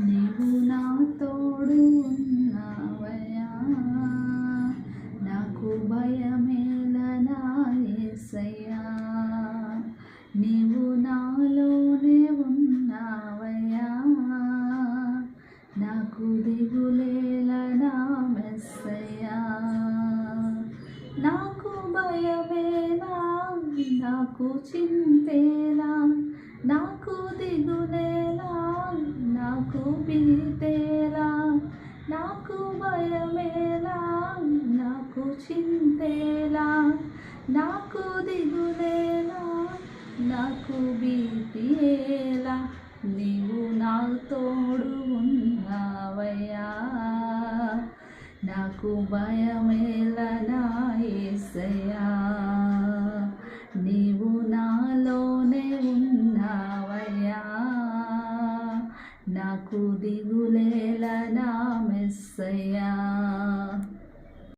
నీవు నా తోడు ఉన్నావయ్యా, నాకు భయమేలనా యేసయ్యా. నీవు నాలోనే ఉన్నావయ్యా, నాకు దిగులేలనా మెస్సయ్యా. నాకు భయమేలా, నాకు చింతేలా, నాకు దిగులేలా, నాకు భీతేలా. నాకు భయమేలా, నాకు చింతేలా, నాకు దిగులేలా, నాకు భీతియేలా. నీవు నా తోడు ఉన్నావయ్యా, నాకు భయమేలనా యేసయ్యా. నీవు నాలోనే ఉన్నావయ్యా, నాకు దిగులేలనా మెస్సయ్యా.